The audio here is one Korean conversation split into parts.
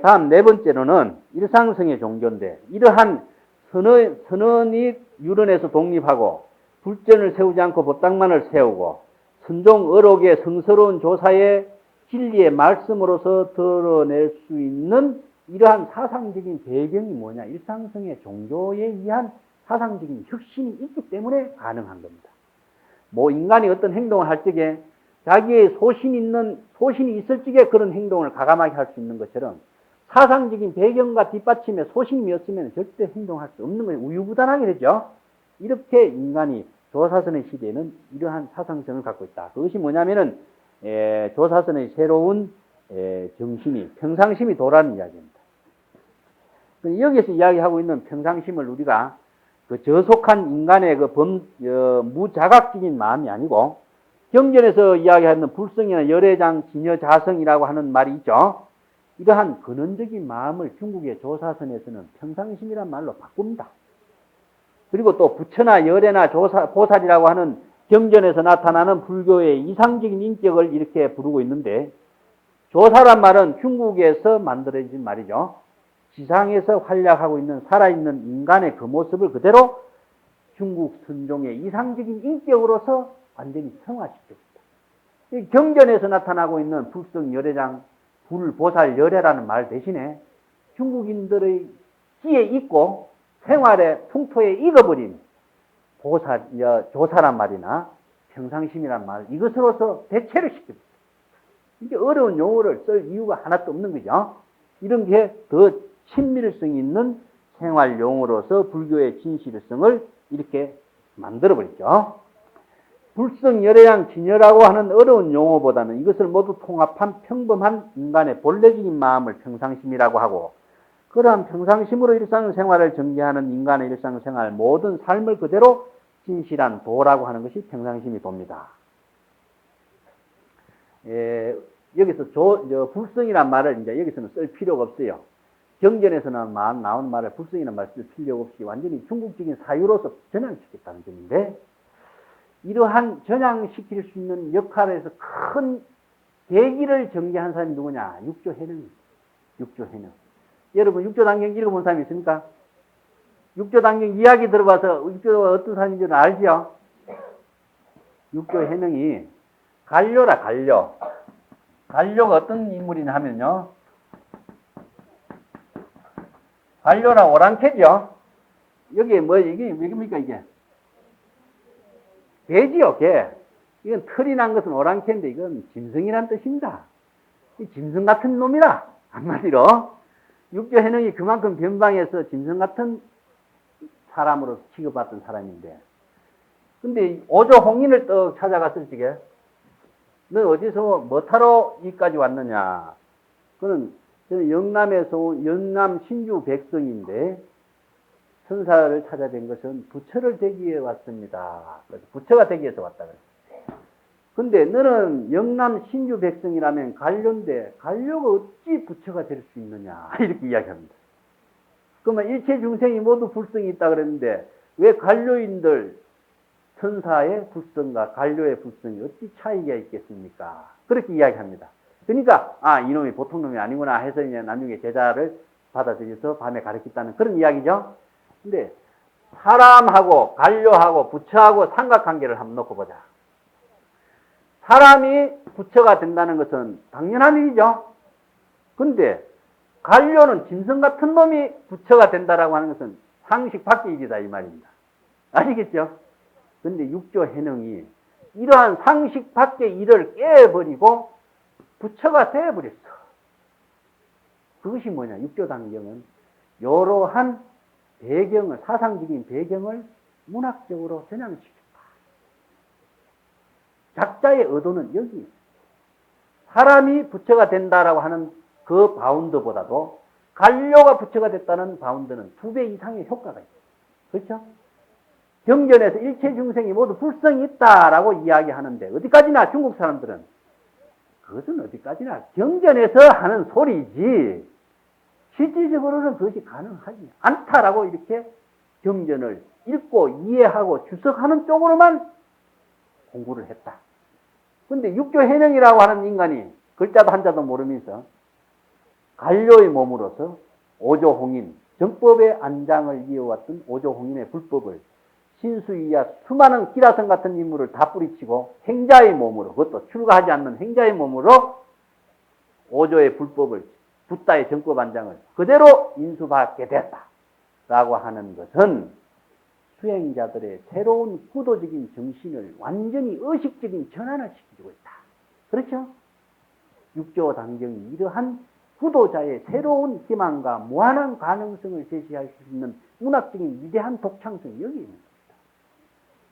다음 네 번째로는 일상성의 종교인데, 이러한 선언이 유런에서 독립하고 불전을 세우지 않고 법당만을 세우고 선종 의록의 성스러운 조사의 진리의 말씀으로서 드러낼 수 있는 이러한 사상적인 배경이 뭐냐? 일상성의 종교에 의한 사상적인 혁신이 있기 때문에 가능한 겁니다. 뭐 인간이 어떤 행동을 할 적에 자기의 소신이 있을 적에 그런 행동을 과감하게 할 수 있는 것처럼 사상적인 배경과 뒷받침에 소신이 없으면 절대 행동할 수 없는 거예요. 우유부단하게 되죠. 이렇게 인간이 조사선의 시대에는 이러한 사상성을 갖고 있다. 그것이 뭐냐면은 조사선의 새로운 정신이 평상심이 도라는 이야기입니다. 여기서 이야기하고 있는 평상심을 우리가 그 저속한 인간의 무자각적인 마음이 아니고 경전에서 이야기하는 불성이나 열애장, 진여자성이라고 하는 말이 있죠. 이러한 근원적인 마음을 중국의 조사선에서는 평상심이란 말로 바꿉니다. 그리고 또 부처나 열애나 보살이라고 하는 경전에서 나타나는 불교의 이상적인 인격을 이렇게 부르고 있는데, 조사란 말은 중국에서 만들어진 말이죠. 지상에서 활약하고 있는 살아있는 인간의 그 모습을 그대로 중국 선종의 이상적인 인격으로서 완전히 성화시켰다. 경전에서 나타나고 있는 불성, 열애장, 불보살, 열애라는 말 대신에 중국인들의 지에 있고 생활의 풍토에 익어버린 조사란 말이나 평상심이란 말, 이것으로서 대체를 시킵니다. 이게 어려운 용어를 쓸 이유가 하나도 없는 거죠. 이런 게 더 친밀성 있는 생활 용어로서 불교의 진실성을 이렇게 만들어버렸죠. 불성, 열애양, 진여라고 하는 어려운 용어보다는 이것을 모두 통합한 평범한 인간의 본래적인 마음을 평상심이라고 하고, 그러한 평상심으로 일상생활을 전개하는 인간의 일상생활 모든 삶을 그대로 진실한 도라고 하는 것이 평상심이 돕니다. 여기서 불성이란 말을 이제 여기서는 쓸 필요가 없어요. 경전에서는 나온 말을 불성이라는 말을 쓸 필요가 없이 완전히 중국적인 사유로서 전향시켰다는 점인데, 이러한 전향시킬 수 있는 역할에서 큰 계기를 전개한 사람이 누구냐? 육조해능입니다. 육조해능. 여러분 육조단경 읽어본 사람이 있습니까? 육조단경 이야기 들어봐서 육조가 어떤 사람인지는 알죠? 육조해능이 관료라, 관료. 관료가 어떤 인물이냐 하면요, 관료라 오랑캐죠. 여기에 이게 뭡니까 이게? 개지요, 개. 이건 털이 난 것은 오랑캐인데 이건 짐승이란 뜻입니다. 이 짐승 같은 놈이라, 한마디로. 육조해능이 그만큼 변방에서 짐승 같은 사람으로 취급받던 사람인데, 근데 오조 홍인을 떡 찾아갔을 적에 너 어디서 뭐 타러 여기까지 왔느냐? 저는 영남에서 온 영남 신주 백성인데 선사를 찾아뵌 것은 부처를 되기 위해 왔습니다. 그래서 부처가 되기 위해서 왔다 그랬어요. 근데 너는 영남 신주 백성이라면 관료인데 관료가 어찌 부처가 될 수 있느냐? 이렇게 이야기합니다. 그러면 일체 중생이 모두 불성이 있다 그랬는데 왜 관료인들 선사의 불성과 관료의 불성이 어찌 차이가 있겠습니까? 그렇게 이야기합니다. 그러니까 이놈이 보통 놈이 아니구나 해서 이제 나중에 제자를 받아들여서 밤에 가르쳤다는 그런 이야기죠. 근데 사람하고 관료하고 부처하고 삼각관계를 한번 놓고 보자. 사람이 부처가 된다는 것은 당연한 일이죠. 근데 관료는 짐승 같은 놈이 부처가 된다라고 하는 것은 상식 밖의 일이다 이 말입니다. 아시겠죠? 근데 육조해능이 이러한 상식 밖의 일을 깨버리고 부처가 되어버렸어. 그것이 뭐냐? 육조단경은 이러한 배경을, 사상적인 배경을 문학적으로 전향시켰다. 작자의 의도는 여기 사람이 부처가 된다라고 하는 그 바운드보다도 관료가 부처가 됐다는 바운드는 2배 이상의 효과가 있어요. 그렇죠? 경전에서 일체 중생이 모두 불성이 있다라고 이야기하는데 어디까지나 중국 사람들은 그것은 어디까지나 경전에서 하는 소리지 실질적으로는 그것이 가능하지 않다라고 이렇게 경전을 읽고 이해하고 주석하는 쪽으로만 공부를 했다. 근데 육조해능이라고 하는 인간이 글자도 한자도 모르면서 관료의 몸으로서 오조홍인, 정법의 안장을 이어왔던 오조홍인의 불법을 신수이야 수많은 기라성 같은 인물을 다 뿌리치고 행자의 몸으로, 그것도 출가하지 않는 행자의 몸으로 오조의 불법을, 붓다의 정법 안장을 그대로 인수받게 됐다라고 하는 것은 수행자들의 새로운 구도적인 정신을 완전히 의식적인 전환을 시켜주고 있다. 그렇죠? 육조당경이 이러한 구도자의 새로운 희망과 무한한 가능성을 제시할 수 있는 문학적인 위대한 독창성이 여기 있는 겁니다.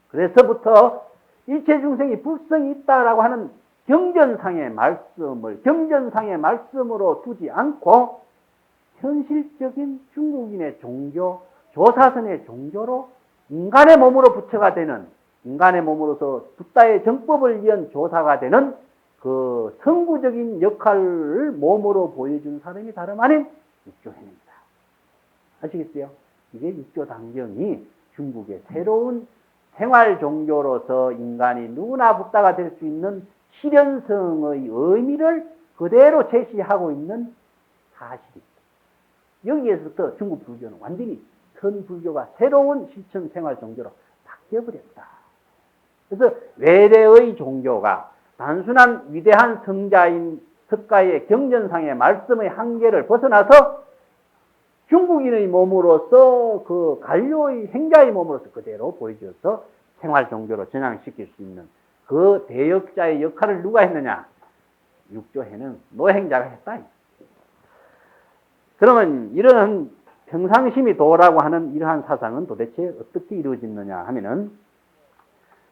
그래서부터 일체 중생이 불성이 있다라고 하는 경전상의 말씀으로 두지 않고 현실적인 중국인의 종교, 조사선의 종교로 인간의 몸으로 부처가 되는, 인간의 몸으로서 붓다의 정법을 위한 조사가 되는 그 성구적인 역할을 몸으로 보여준 사람이 다름 아닌 육조현입니다. 아시겠어요? 이게 육조당경이 중국의 새로운 생활 종교로서 인간이 누구나 붓다가 될 수 있는 실현성의 의미를 그대로 제시하고 있는 사실입니다. 여기에서부터 중국 불교는 완전히 선불교가 새로운 실천 생활 종교로 바뀌어버렸다. 그래서 외래의 종교가 단순한 위대한 성자인 석가의 경전상의 말씀의 한계를 벗어나서 중국인의 몸으로서 그 관료의 행자의 몸으로서 그대로 보여줘서 생활 종교로 전향시킬 수 있는 그 대역자의 역할을 누가 했느냐? 육조해는 노행자가 했다. 그러면 이런 평상심이 도라고 하는 이러한 사상은 도대체 어떻게 이루어졌느냐 하면은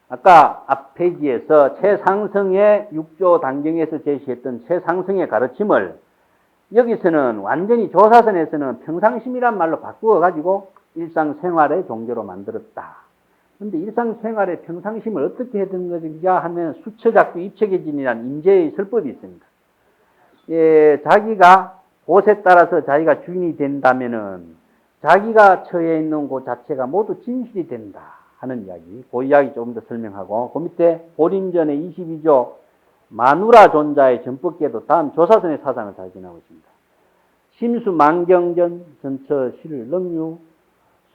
아까 앞 페이지에서 최상승의 육조당경에서 제시했던 최상승의 가르침을 여기서는 완전히 조사선에서는 평상심이란 말로 바꾸어 가지고 일상생활의 종교로 만들었다. 그런데 일상생활의 평상심을 어떻게 해둔 것이냐 하면 수처작두 입체계진이라는 임재의 설법이 있습니다. 자기가 곳에 따라서 자기가 주인이 된다면은 자기가 처해 있는 곳 자체가 모두 진실이 된다 하는 이야기. 그 이야기 조금 더 설명하고, 그 밑에 보림전의 22조 마누라 존자의 전법계도 다음 조사선의 사상을 잘 지나고 있습니다. 심수 만경전 전처 실능유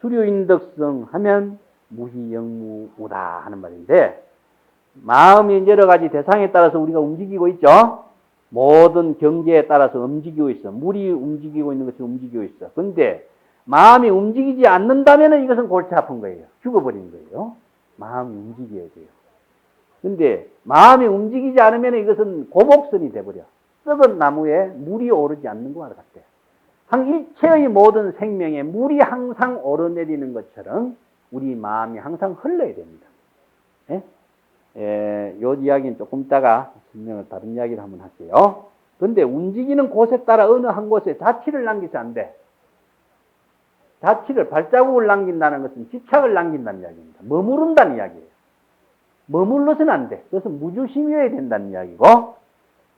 수류인덕성 하면 무희영무우다 하는 말인데, 마음이 여러 가지 대상에 따라서 우리가 움직이고 있죠. 모든 경계에 따라서 움직이고 있어. 물이 움직이고 있는 것이 움직이고 있어. 근데 마음이 움직이지 않는다면 이것은 골치 아픈 거예요. 죽어버리는 거예요. 마음이 움직여야 돼요. 근데 마음이 움직이지 않으면 이것은 고목선이 돼버려. 썩은 나무에 물이 오르지 않는 것과 같아. 일체의 모든 생명에 물이 항상 오르내리는 것처럼 우리 마음이 항상 흘러야 됩니다. 요 이야기는 조금 있다가 설명을 다른 이야기를 한번 할게요. 그런데 움직이는 곳에 따라 어느 한 곳에 자취를 남기지 안 돼. 자취를, 발자국을 남긴다는 것은 집착을 남긴다는 이야기입니다. 머무른다는 이야기예요. 머물러서는 안 돼. 그것은 무주심이어야 된다는 이야기고,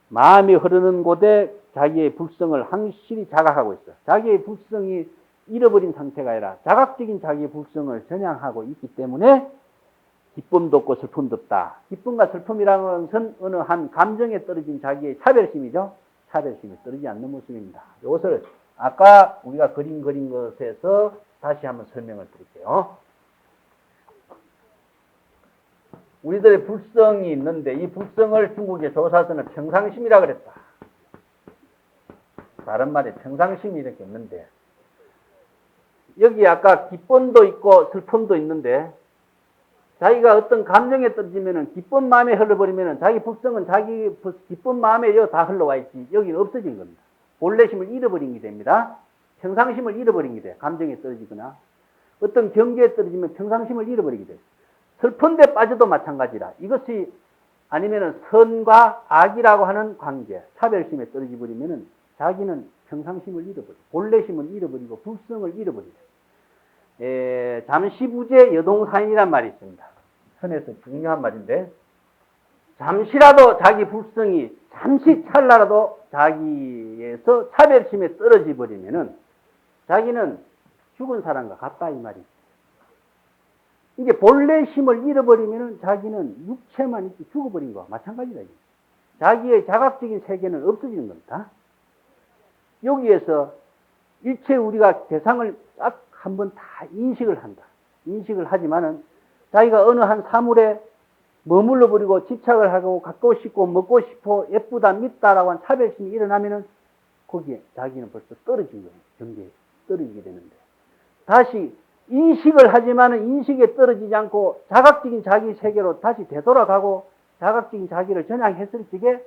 마음이 흐르는 곳에 자기의 불성을 항실히 자각하고 있어. 자기의 불성이 잃어버린 상태가 아니라 자각적인 자기의 불성을 전향하고 있기 때문에 기쁨도 없고 슬픔도 없다. 기쁨과 슬픔이라는 것은 어느 한 감정에 떨어진 자기의 차별심이죠. 차별심이 떨어지지 않는 모습입니다. 이것을 아까 우리가 그린 것에서 다시 한번 설명을 드릴게요. 우리들의 불성이 있는데 이 불성을 중국의 조사서는 평상심이라 그랬다. 다른 말에 평상심이 이렇게 있는데, 여기 아까 기쁨도 있고 슬픔도 있는데, 자기가 어떤 감정에 떨어지면은 기쁜 마음에 흘러버리면은 자기 불성은 자기 기쁜 마음에 다 흘러와 있지 여기는 없어진 겁니다. 본래심을 잃어버린 게 됩니다. 평상심을 잃어버린 게 돼. 감정에 떨어지거나 어떤 경계에 떨어지면 평상심을 잃어버리게 돼. 슬픈 데 빠져도 마찬가지라. 이것이 아니면은 선과 악이라고 하는 관계, 차별심에 떨어져 버리면은 자기는 평상심을 잃어버려. 본래심을 잃어버리고 불성을 잃어버리죠. 잠시부재 여동사인이란 말이 있습니다. 선에서 중요한 말인데, 잠시라도 자기 불성이 잠시 찰나라도 자기에서 차별심에 떨어져 버리면은 자기는 죽은 사람과 같다 이 말이죠. 이게 본래심을 잃어버리면은 자기는 육체만 있지 죽어버린 거와 마찬가지다. 자기의 자각적인 세계는 없어지는 겁니다. 여기에서 일체 우리가 대상을 딱 한번 다 인식을 한다. 인식을 하지만은 자기가 어느 한 사물에 머물러 버리고 집착을 하고 갖고 싶고 먹고 싶어 예쁘다 밉다라고 한 차별심이 일어나면은 거기에 자기는 벌써 떨어진 거예요. 경계에 떨어지게 되는데 다시 인식을 하지만은 인식에 떨어지지 않고 자각적인 자기 세계로 다시 되돌아가고 자각적인 자기를 전향했을 적에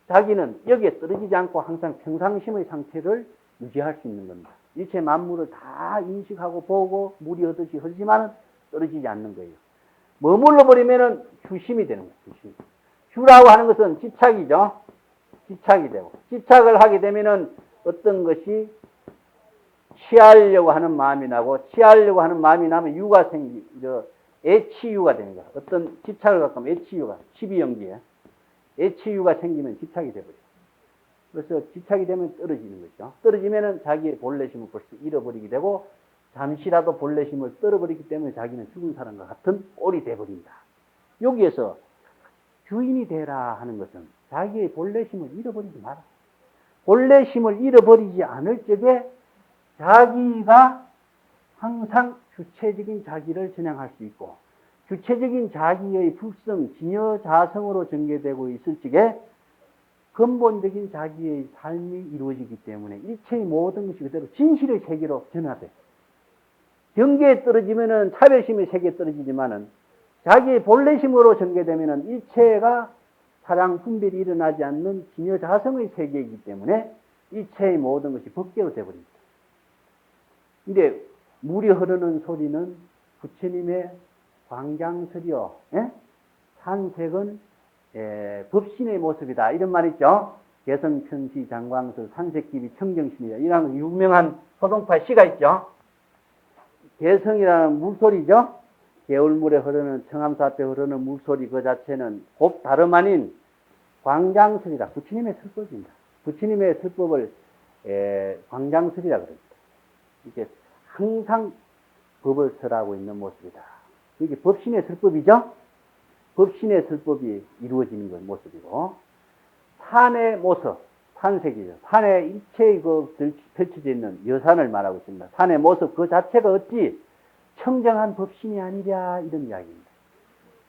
자기는 여기에 떨어지지 않고 항상 평상심의 상태를 유지할 수 있는 겁니다. 일체 만물을 다 인식하고 보고 무리하듯이 하지만은 떨어지지 않는 거예요. 머물러 버리면은 휴심이 되는 거예요. 휴심. 휴라고 하는 것은 집착이죠. 집착이 되고 집착을 하게 되면은 어떤 것이 취하려고 하는 마음이 나고 취하려고 하는 마음이 나면 유가 애치유가 되는 거야. 어떤 집착을 갖고 하면 애치유가 12연기에 애치유가 생기면 집착이 되버려요. 그래서 집착이 되면 떨어지는 거죠. 떨어지면은 자기의 본래심을 벌써 잃어버리게 되고 잠시라도 본래심을 떨어버리기 때문에 자기는 죽은 사람과 같은 꼴이 되어버린다. 여기에서 주인이 되라 하는 것은 자기의 본래심을 잃어버리지 마라. 본래심을 잃어버리지 않을 적에 자기가 항상 주체적인 자기를 전향할 수 있고 주체적인 자기의 불성, 진여 자성으로 전개되고 있을 적에 근본적인 자기의 삶이 이루어지기 때문에 일체의 모든 것이 그대로 진실의 세계로 변화돼. 경계에 떨어지면은 차별심의 세계에 떨어지지만은 자기의 본래심으로 전개되면은 일체가 사랑 분별이 일어나지 않는 진여 자성의 세계이기 때문에 일체의 모든 것이 법계로 되어버립니다. 근데 물이 흐르는 소리는 부처님의 광장설이요. 산색은 법신의 모습이다. 이런 말 있죠. 개성천시 장광설 산색기비 청정심이다. 이런 유명한 소동파의 시가 있죠. 개성이라는 물소리죠. 개울물에 흐르는 청암사 앞에 흐르는 물소리 그 자체는 곧 다름 아닌 광장설이다. 부처님의 설법입니다. 부처님의 설법을 광장설이라 그럽니다. 이게 항상 법을 설하고 있는 모습이다. 이게 법신의 설법이죠. 법신의 설법이 이루어지는 건 모습이고 산의 모습, 산색이죠. 산에 일체의 펼쳐져 있는 여산을 말하고 있습니다. 산의 모습 그 자체가 어찌 청정한 법신이 아니랴 이런 이야기입니다.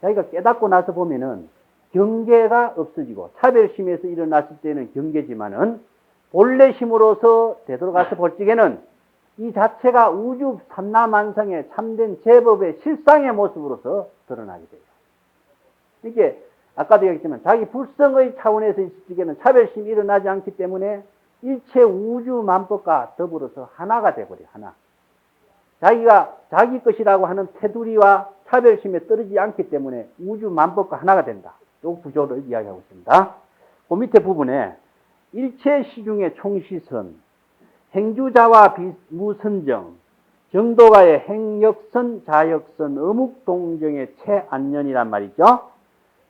자기가 깨닫고 나서 보면은 경계가 없어지고 차별심에서 일어났을 때는 경계지만은 본래심으로서 되돌아가서 볼 적에는 이 자체가 우주 삼라만상의 참된 제법의 실상의 모습으로서 드러나게 돼요. 이게 아까도 얘기했지만 자기 불성의 차원에서 있을 적에는 차별심이 일어나지 않기 때문에 일체 우주 만법과 더불어서 하나가 돼버려요. 하나. 자기가 자기 것이라고 하는 테두리와 차별심에 떨어지지 않기 때문에 우주 만법과 하나가 된다. 이 구조를 이야기하고 있습니다. 그 밑에 부분에 일체 시중의 총시선, 행주자와 무선정, 정도가의 행역선, 자역선, 어묵동정의 체안년이란 말이죠.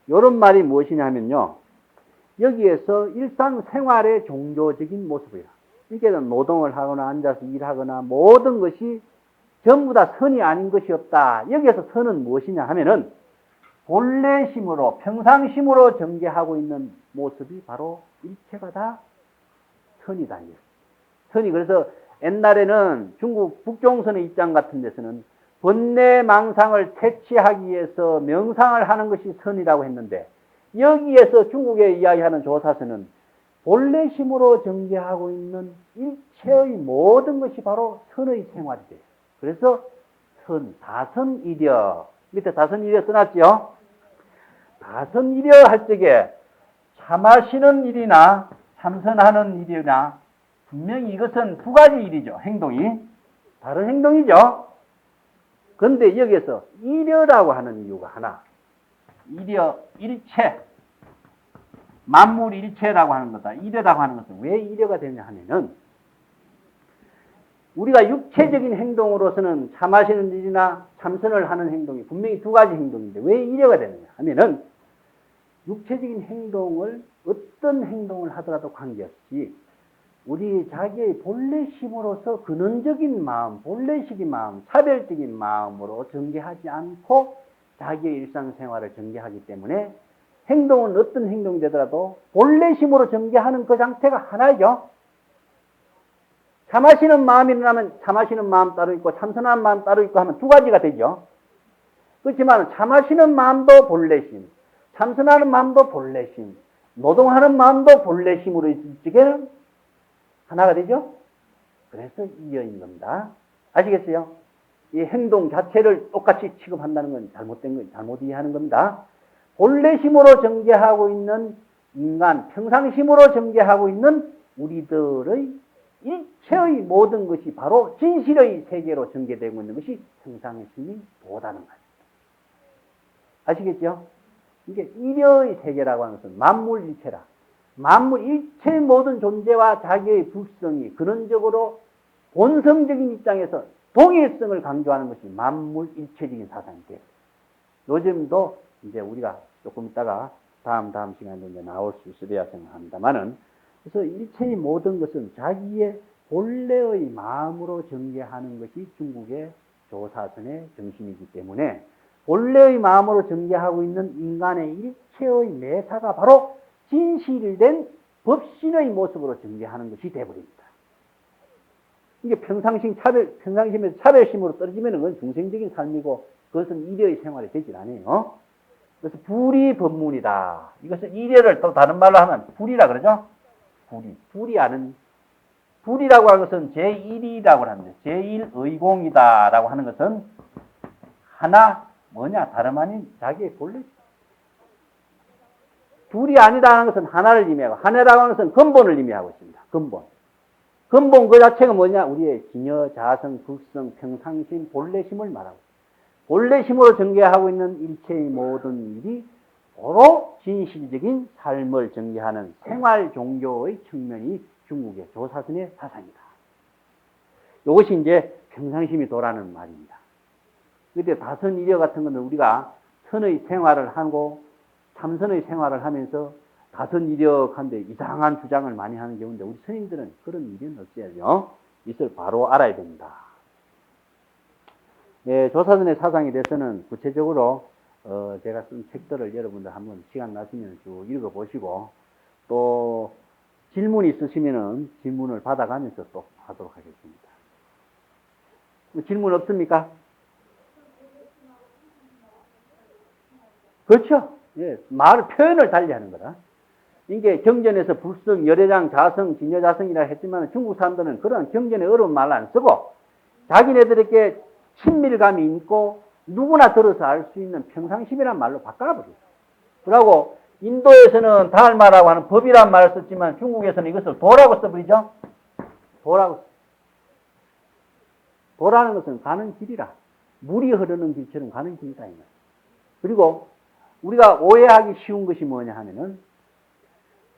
이런 말이 무엇이냐 하면요. 여기에서 일상생활의 종교적인 모습이에요. 이게 노동을 하거나 앉아서 일하거나 모든 것이 전부 다 선이 아닌 것이 없다. 여기에서 선은 무엇이냐 하면은 본래심으로 평상심으로 전개하고 있는 모습이 바로 일체가 다 선이다. 선이 그래서 옛날에는 중국 북종선의 입장 같은 데서는 번뇌망상을 퇴치하기 위해서 명상을 하는 것이 선이라고 했는데 여기에서 중국에 이야기하는 조사서는 본래심으로 전개하고 있는 일체의 모든 것이 바로 선의 생활이 돼요. 그래서 선, 다선이려 밑에 다선이려 써놨죠. 다선이려 할 적에 참하시는 일이나 참선하는 일이나 분명히 이것은 두 가지 일이죠. 행동이 다른 행동이죠. 그런데 여기에서 이려라고 하는 이유가 하나. 이려, 일체 만물 일체라고 하는 거다. 이려라고 하는 것은 왜 이려가 되냐 하면은 우리가 육체적인 행동으로서는 참하시는 일이나 참선을 하는 행동이 분명히 두 가지 행동인데 왜 이려가 되느냐 하면은 육체적인 행동을 어떤 행동을 하더라도 관계없이 우리 자기의 본래심으로서 근원적인 마음, 본래식의 마음, 차별적인 마음으로 전개하지 않고 자기의 일상생활을 전개하기 때문에 행동은 어떤 행동이 되더라도 본래심으로 전개하는 그 상태가 하나죠. 참하시는 마음이 일어나면 참하시는 마음 따로 있고 참선하는 마음 따로 있고 하면 두 가지가 되죠. 그렇지만 참하시는 마음도 본래심, 참선하는 마음도 본래심, 노동하는 마음도 본래심으로 있을 적에는 하나가 되죠. 그래서 이어인 겁니다. 아시겠어요? 이 행동 자체를 똑같이 취급한다는 건 잘못된 건 잘못 이해하는 겁니다. 본래심으로 전개하고 있는 인간, 평상심으로 전개하고 있는 우리들의 일체의 모든 것이 바로 진실의 세계로 전개되고 있는 것이 평상심이 도다는 것입니다. 아시겠죠? 이게 일의 세계라고 하는 것은 만물일체라. 만물 일체의 모든 존재와 자기의 불성이 근원적으로 본성적인 입장에서 동일성을 강조하는 것이 만물일체적인 사상이에요. 요즘도 이제 우리가 조금 있다가 다음 시간에 이제 나올 수 있으리라 생각합니다만은, 그래서 일체의 모든 것은 자기의 본래의 마음으로 전개하는 것이 중국의 조사선의 정신이기 때문에 본래의 마음으로 전개하고 있는 인간의 일체의 매사가 바로 진실된 법신의 모습으로 전개하는 것이 되어버립니다. 이게 평상심에서 차별심으로 떨어지면 그건 중생적인 삶이고 그것은 일의 생활이 되질 않아요. 그래서 불이 법문이다. 이것은 일의를 또 다른 말로 하면 불이라 그러죠. 불이라고 하는 것은 제1이라고 하는데 제1의공이다라고 하는 것은 하나 뭐냐 다름 아닌 자기의 본래. 둘이 아니다 하는 것은 하나를 의미하고 하나라고 하는 것은 근본을 의미하고 있습니다. 근본 그 자체가 뭐냐? 우리의 진여, 자성, 극성, 평상심, 본래심을 말하고 본래심으로 전개하고 있는 일체의 모든 일이 바로 진실적인 삶을 전개하는 생활 종교의 측면이 중국의 조사선의 사상이다. 이것이 이제 평상심이 도라는 말입니다. 그때 다선이려 같은 것은 우리가 선의 생활을 하고 참선의 생활을 하면서 다선이력한데 이상한 주장을 많이 하는 경우인데 우리 스님들은 그런 일은 없어야죠. 이것을 바로 알아야 됩니다. 네, 조사선의 사상에 대해서는 구체적으로 제가 쓴 책들을 여러분들 한번 시간 나시면 쭉 읽어보시고 또 질문이 있으시면은 질문을 받아가면서 또 하도록 하겠습니다. 질문 없습니까? 그렇죠. 예, 표현을 달리하는 거다. 이게 경전에서 불성, 열애장, 자성, 진여자성이라 했지만 중국 사람들은 그런 경전에 어려운 말을 안 쓰고 자기네들에게 친밀감이 있고 누구나 들어서 알 수 있는 평상심이란 말로 바꿔버려요. 그러고 인도에서는 달마라고 하는 법이란 말을 썼지만 중국에서는 이것을 도라고 써버리죠. 도라는 것은 가는 길이라. 물이 흐르는 길처럼 가는 길이다. 그리고 우리가 오해하기 쉬운 것이 뭐냐 하면은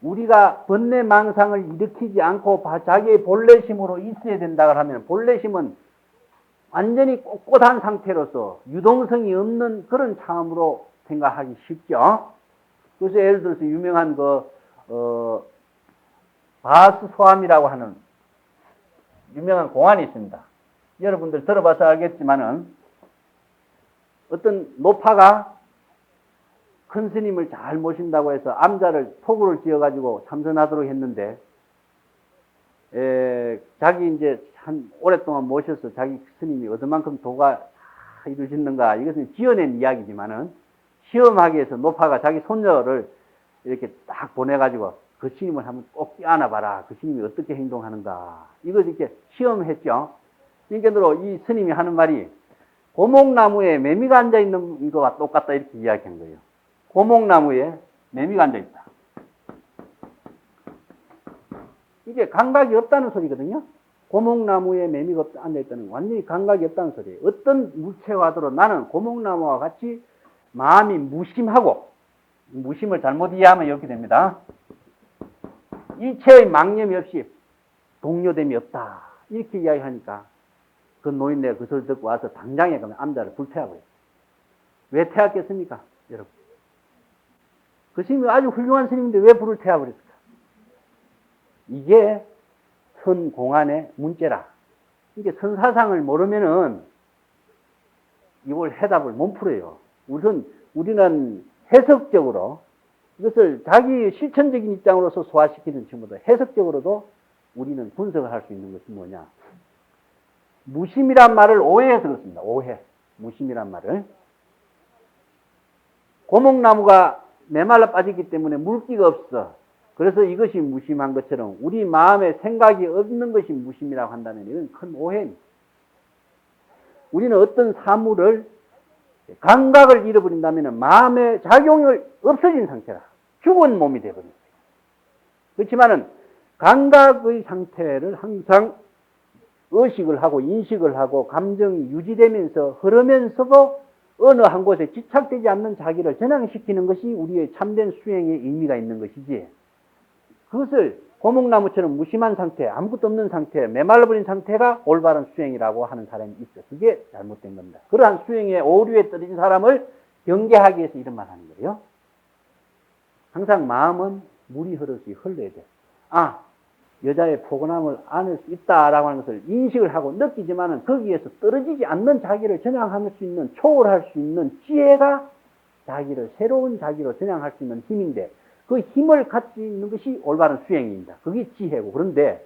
우리가 번뇌망상을 일으키지 않고 자기의 본래심으로 있어야 된다고 하면 본래심은 완전히 꼿꼿한 상태로서 유동성이 없는 그런 참으로 생각하기 쉽죠. 그래서 예를 들어서 유명한 바스소암이라고 하는 유명한 공안이 있습니다. 여러분들 들어봐서 알겠지만은 어떤 노파가 큰 스님을 잘 모신다고 해서 암자를 토구를 지어가지고 참선하도록 했는데, 자기 이제 한 오랫동안 모셔서 자기 스님이 어느만큼 도가 이루어졌는가, 이것은 지어낸 이야기지만은, 시험하기 위해서 노파가 자기 손녀를 이렇게 딱 보내가지고 그 스님을 한번 꼭 안아봐라. 그 스님이 어떻게 행동하는가. 이걸 이렇게 시험했죠. 그러니까 이 스님이 하는 말이 고목나무에 매미가 앉아있는 것과 똑같다. 이렇게 이야기한 거예요. 고목나무에 매미가 앉아있다. 이게 감각이 없다는 소리거든요. 고목나무에 매미가 앉아있다는 건 완전히 감각이 없다는 소리예요. 어떤 물체와도 나는 고목나무와 같이 마음이 무심하고, 무심을 잘못 이해하면 이렇게 됩니다. 일체의 망념이 없이 동요됨이 없다. 이렇게 이야기하니까 그 노인네가 그 소리 듣고 와서 당장에 그러면 암자를 불태워버려요. 왜 태웠겠습니까? 여러분. 그 스님이 아주 훌륭한 스님인데 왜 불을 태워버렸을까? 이게 선공안의 문제라. 이게 선사상을 모르면은 이걸 해답을 못 풀어요. 우리는 해석적으로 이것을 자기 실천적인 입장으로서 소화시키는 친구들, 해석적으로도 우리는 분석을 할 수 있는 것이 뭐냐. 무심이란 말을 오해해서 그렇습니다. 오해. 무심이란 말을. 고목나무가 메말라 빠졌기 때문에 물기가 없어. 그래서 이것이 무심한 것처럼 우리 마음에 생각이 없는 것이 무심이라고 한다면 이건 큰 오해입니다. 우리는 어떤 사물을 감각을 잃어버린다면 마음의 작용이 없어진 상태라. 죽은 몸이 되어버린 거예요. 그렇지만은 감각의 상태를 항상 의식을 하고 인식을 하고 감정이 유지되면서 흐르면서도 어느 한 곳에 집착되지 않는 자기를 전향시키는 것이 우리의 참된 수행의 의미가 있는 것이지, 그것을 고목나무처럼 무심한 상태, 아무것도 없는 상태, 메말라버린 상태가 올바른 수행이라고 하는 사람이 있어. 그게 잘못된 겁니다. 그러한 수행의 오류에 떨어진 사람을 경계하기 위해서 이런 말 하는 거예요. 항상 마음은 물이 흐르듯이 흘러야 돼. 아, 여자의 포근함을 안을 수 있다라고 하는 것을 인식을 하고 느끼지만은 거기에서 떨어지지 않는 자기를 전향할 수 있는, 초월할 수 있는 지혜가 자기를 새로운 자기로 전향할 수 있는 힘인데, 그 힘을 갖고 있는 것이 올바른 수행입니다. 그게 지혜고. 그런데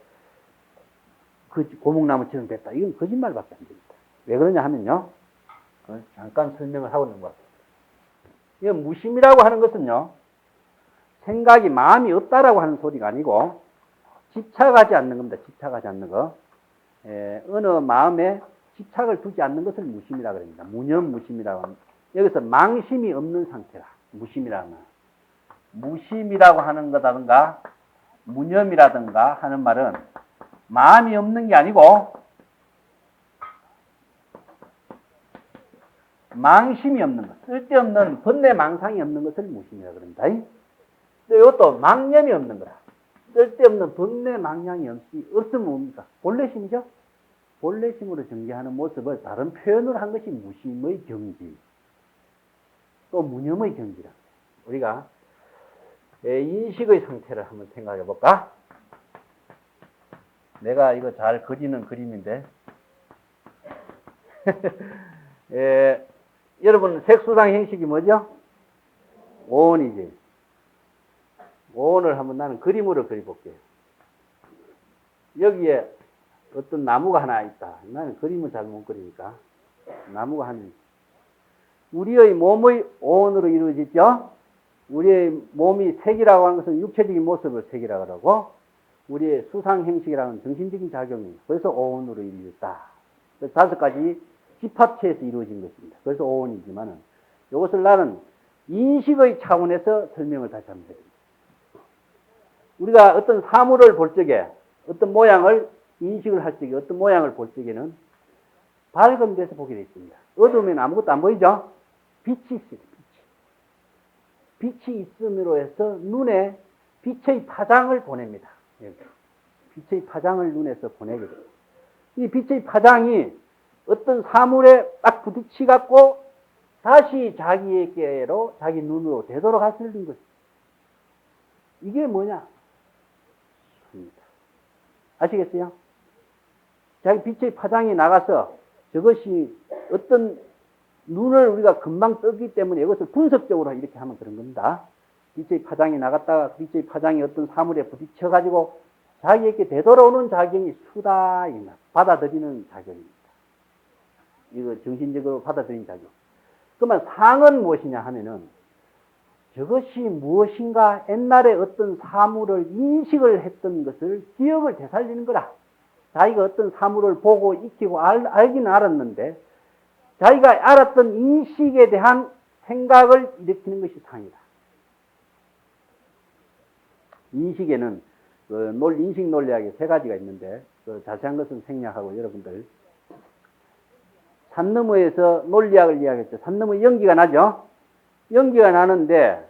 그 고목나무처럼 됐다, 이건 거짓말밖에 안 됩니다. 왜 그러냐 하면요, 잠깐 설명을 하고 있는 것 같습니다. 이건 무심이라고 하는 것은요, 생각이, 마음이 없다라고 하는 소리가 아니고 집착하지 않는 겁니다. 집착하지 않는 거. 어느 마음에 집착을 두지 않는 것을 무심이라고 합니다. 무념무심이라고 합니다. 여기서 망심이 없는 상태라. 무심이라는 말. 무심이라고 하는 거라든가 무념이라든가 하는 말은 마음이 없는 게 아니고 망심이 없는 것, 쓸데없는 번뇌망상이 없는 것을 무심이라고 그럽니다. 또 이것도 망념이 없는 거라. 쓸데없는 번뇌망상이 없으면 뭡니까? 본래심이죠? 본래심으로 정지하는 모습을 다른 표현으로 한 것이 무심의 경지, 또 무념의 경지라. 우리가 인식의 상태를 한번 생각해 볼까? 내가 이거 잘 그리는 그림인데 여러분 색수상 형식이 뭐죠? 오온이지. 오온을 한번 나는 그림으로 그려볼게요. 여기에 어떤 나무가 하나 있다. 나는 그림을 잘 못 그리니까 나무가 하나 있다. 우리의 몸의 오온으로 이루어지죠? 우리의 몸이 색이라고 하는 것은 육체적인 모습을 색이라고 하고, 우리의 수상 형식이라는 정신적인 작용이, 그래서 오온으로 이루어졌다. 그래서 5가지 집합체에서 이루어진 것입니다. 그래서 오온이지만은 이것을 나는 인식의 차원에서 설명을 다시 한번 드립니다. 우리가 어떤 사물을 볼 적에, 어떤 모양을 인식을 할 적에, 어떤 모양을 볼 적에는 밝은 데서 보게 되어 있습니다. 어두우면 아무것도 안 보이죠? 빛이 있습니다. 빛이 있음으로 해서 눈에 빛의 파장을 보냅니다. 빛의 파장을 눈에서 보내게 됩니다. 이 빛의 파장이 어떤 사물에 딱 부딪히갖고 다시 자기에게로, 자기 눈으로 되돌아가시는 것입니다. 이게 뭐냐? 아시겠어요? 자기 빛의 파장이 나가서 저것이 어떤 눈을 우리가 금방 뜨기 때문에 이것을 분석적으로 이렇게 하면 그런 겁니다. 빛의 파장이 나갔다가 빛의 파장이 어떤 사물에 부딪혀가지고 자기에게 되돌아오는 작용이 수다, 받아들이는 작용입니다. 이거 정신적으로 받아들이는 작용. 그러면 상은 무엇이냐 하면은 저것이 무엇인가 옛날에 어떤 사물을 인식을 했던 것을 기억을 되살리는 거라. 자기가 어떤 사물을 보고 익히고 알긴 알았는데 자기가 알았던 인식에 대한 생각을 일으키는 것이 상이다. 인식에는 인식 논리학에 3가지가 있는데 자세한 것은 생략하고 여러분들 산 너머에서 논리학을 이야기했죠. 산 너머에 연기가 나죠. 연기가 나는데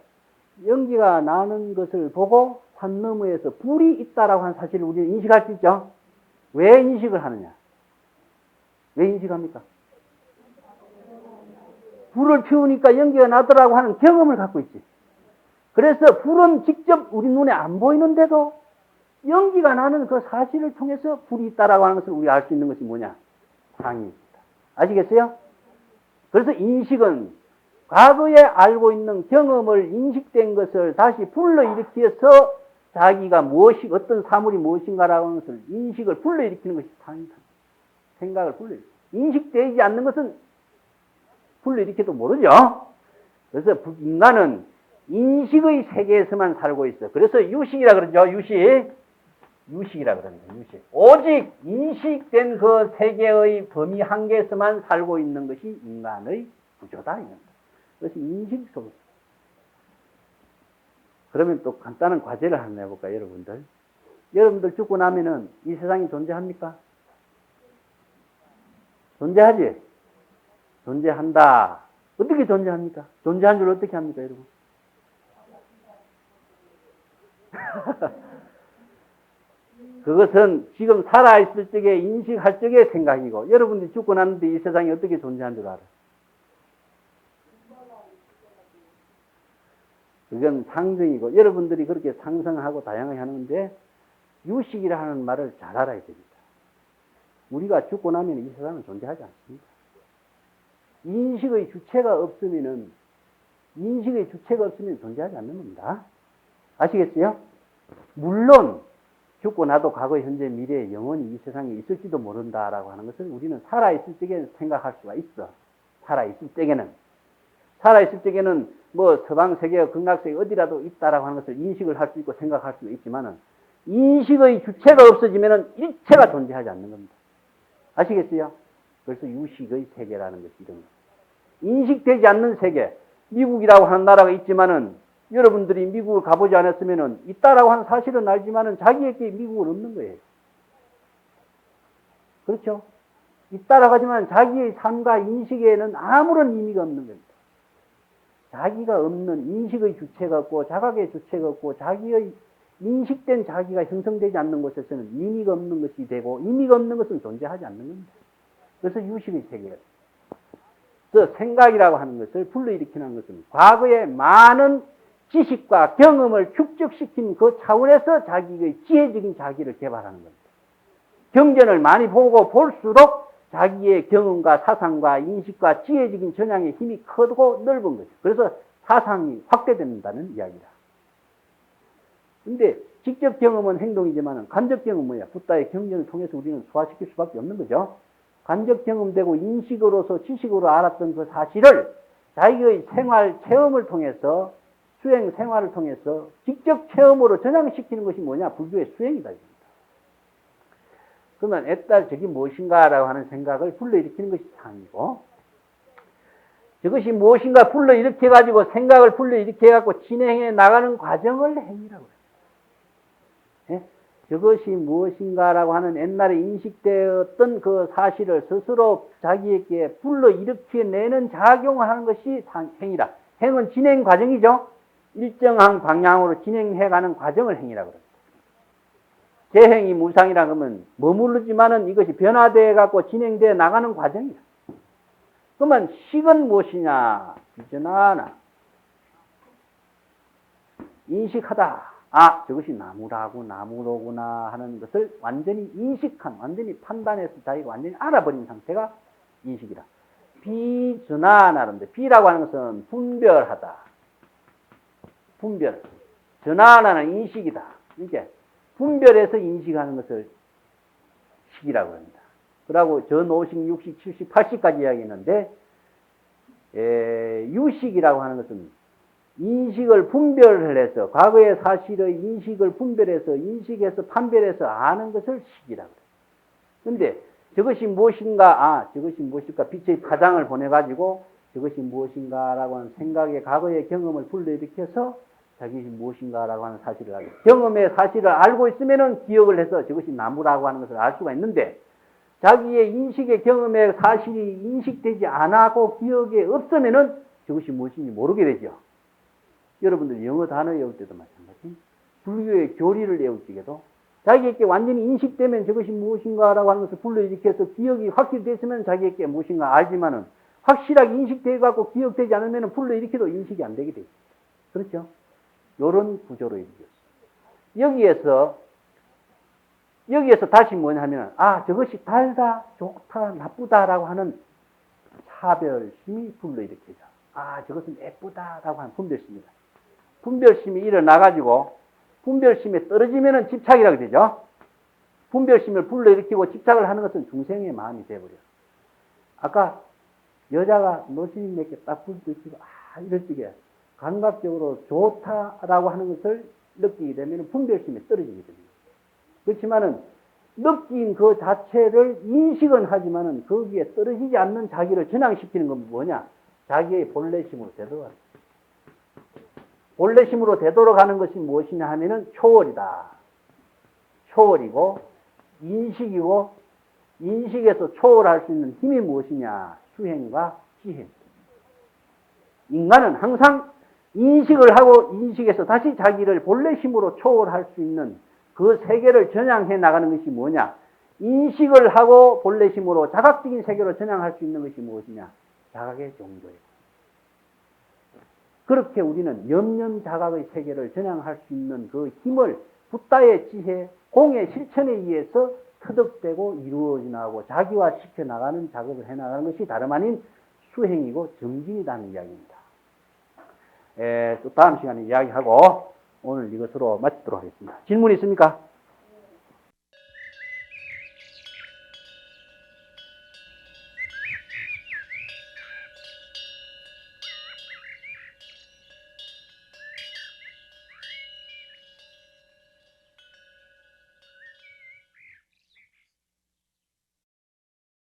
연기가 나는 것을 보고 산 너머에서 불이 있다라고 하는 사실을 우리는 인식할 수 있죠. 왜 인식을 하느냐? 왜 인식합니까? 불을 피우니까 연기가 나더라고 하는 경험을 갖고 있지. 그래서 불은 직접 우리 눈에 안 보이는데도 연기가 나는 그 사실을 통해서 불이 있다라고 하는 것을 우리가 알 수 있는 것이 뭐냐? 상입니다. 아시겠어요? 그래서 인식은 과거에 알고 있는 경험을 인식된 것을 다시 불러일으켜서 자기가 무엇이, 어떤 사물이 무엇인가라고 하는 것을 인식을 불러일으키는 것이 상이다. 생각을 불러일으키는. 인식되지 않는 것은 불러일으켜도 모르죠. 그래서 인간은 인식의 세계에서만 살고 있어. 그래서 유식이라 그러죠. 유식이라 그럽니다. 유식. 오직 인식된 그 세계의 범위 한계에서만 살고 있는 것이 인간의 구조다. 그래서 인식 속에서. 그러면 또 간단한 과제를 하나 해볼까요, 여러분들? 여러분들 죽고 나면은 이 세상이 존재합니까? 존재하지? 존재한다. 어떻게 존재합니까? 존재한 줄 어떻게 합니까, 여러분? 그것은 지금 살아있을 적에 인식할 적의 생각이고, 여러분들이 죽고 났는데 이 세상이 어떻게 존재한 줄 알아? 그건 상정이고, 여러분들이 그렇게 상상하고 다양하게 하는데, 유식이라 하는 말을 잘 알아야 됩니다. 우리가 죽고 나면 이 세상은 존재하지 않습니다. 인식의 주체가 없으면 존재하지 않는 겁니다. 아시겠어요? 물론, 죽고 나도 과거, 현재, 미래, 영원히 이 세상에 있을지도 모른다라고 하는 것을 우리는 살아있을 적에 생각할 수가 있어. 살아있을 적에는 뭐 서방 세계, 극락세계 어디라도 있다라고 하는 것을 인식을 할 수 있고 생각할 수 있지만은 인식의 주체가 없어지면은 일체가 존재하지 않는 겁니다. 아시겠어요? 그래서 유식의 세계라는 것이 이런 겁니다. 인식되지 않는 세계, 미국이라고 하는 나라가 있지만은 여러분들이 미국을 가보지 않았으면은 있다라고 하는 사실은 알지만은 자기에게 미국은 없는 거예요. 그렇죠? 있다라고 하지만 자기의 삶과 인식에는 아무런 의미가 없는 겁니다. 자기가 없는 인식의 주체가 없고 자각의 주체가 없고 자기의 인식된 자기가 형성되지 않는 곳에서는 의미가 없는 것이 되고 의미가 없는 것은 존재하지 않는 겁니다. 그래서 유식의 세계가 그래서 생각이라고 하는 것을 불러일으키는 것은 과거의 많은 지식과 경험을 축적시킨 그 차원에서 자기의 지혜적인 자기를 개발하는 겁니다. 경전을 많이 보고 볼수록 자기의 경험과 사상과 인식과 지혜적인 전향의 힘이 크고 넓은 거죠. 그래서 사상이 확대된다는 이야기다. 근데 직접 경험은 행동이지만 간접 경험은 뭐야? 붓다의 경전을 통해서 우리는 소화시킬 수밖에 없는 거죠. 간접 경험되고 인식으로서 지식으로 알았던 그 사실을 자기의 생활 체험을 통해서 수행 생활을 통해서 직접 체험으로 전향시키는 것이 뭐냐? 불교의 수행이다. 그러면 애딸 저게 무엇인가라고 하는 생각을 불러일으키는 것이 상이고 저것이 무엇인가 불러일으켜가지고 생각을 불러일으켜갖고 진행해 나가는 과정을 행위라고 해요. 예? 저것이 무엇인가라고 하는 옛날에 인식되었던 그 사실을 스스로 자기에게 불러일으켜내는 작용하는 것이 행위라. 행은 진행 과정이죠. 일정한 방향으로 진행해가는 과정을 행위라고 합니다. 재행이 무상이라 그러면 머무르지만은 이것이 변화되어 갖고 진행되어 나가는 과정이다. 그러면 식은 무엇이냐? 비전하나 인식하다. 아, 저것이 나무로구나 하는 것을 완전히 인식한, 완전히 판단해서 자기가 완전히 알아버린 상태가 인식이다. 비전하나인데 비라고 하는 것은 분별하다. 분별. 전하나는 인식이다. 이게 분별해서 인식하는 것을 식이라고 합니다. 그러고 전오식, 육식, 칠식, 팔식까지 이야기했는데 유식이라고 하는 것은 인식을 분별을 해서 과거의 사실의 인식을 분별해서 인식해서 판별해서 아는 것을 식이라고 해요. 그런데 저것이 무엇인가? 저것이 무엇일까? 빛의 파장을 보내가지고 저것이 무엇인가라고 하는 생각의 과거의 경험을 불러일으켜서 자기이 무엇인가라고 하는 사실을 알고 경험의 사실을 알고 있으면은 기억을 해서 저것이 나무라고 하는 것을 알 수가 있는데 자기의 인식의 경험의 사실이 인식되지 않고 기억에 없으면은 저것이 무엇인지 모르게 되죠. 여러분들 영어 단어 외울 때도 마찬가지. 불교의 교리를 외울 적에도 자기에게 완전히 인식되면 저것이 무엇인가라고 하는 것을 불러일으켜서 기억이 확실됐으면 자기에게 무엇인가 알지만은 확실하게 인식되어 갖고 기억되지 않으면 불러일으켜도 인식이 안 되게 되죠. 그렇죠? 이런 구조로 이루어졌어요. 여기에서 다시 뭐냐 하면, 저것이 달다, 좋다, 나쁘다라고 하는 차별심이 불러일으켜져. 저것은 예쁘다라고 하는 분별심이다. 분별심이 일어나가지고, 분별심에 떨어지면은 집착이라고 되죠. 분별심을 불러일으키고 집착을 하는 것은 중생의 마음이 되어버려요. 아까 여자가 노시님에게 딱 불들키고 이럴 적에 감각적으로 좋다라고 하는 것을 느끼게 되면 분별심에 떨어지게 됩니다. 그렇지만은 느낀 그 자체를 인식은 하지만은 거기에 떨어지지 않는 자기를 전향시키는 건 뭐냐? 자기의 본래심으로 되돌아가는 거예요. 본래심으로 되돌아가는 것이 무엇이냐 하면은 초월이다. 초월이고 인식이고 인식에서 초월할 수 있는 힘이 무엇이냐? 수행과 지혜. 인간은 항상 인식을 하고 인식에서 다시 자기를 본래심으로 초월할 수 있는 그 세계를 전향해 나가는 것이 뭐냐? 인식을 하고 본래심으로 자각적인 세계로 전향할 수 있는 것이 무엇이냐? 자각의 정도예요. 그렇게 우리는 염념자각의 세계를 전향할 수 있는 그 힘을 붓다의 지혜, 공의 실천에 의해서 터득되고 이루어지나고 자기화시켜 나가는 작업을 해나가는 것이 다름 아닌 수행이고 정진이라는 이야기입니다. 또 다음 시간에 이야기하고 오늘 이것으로 마치도록 하겠습니다. 질문 있습니까?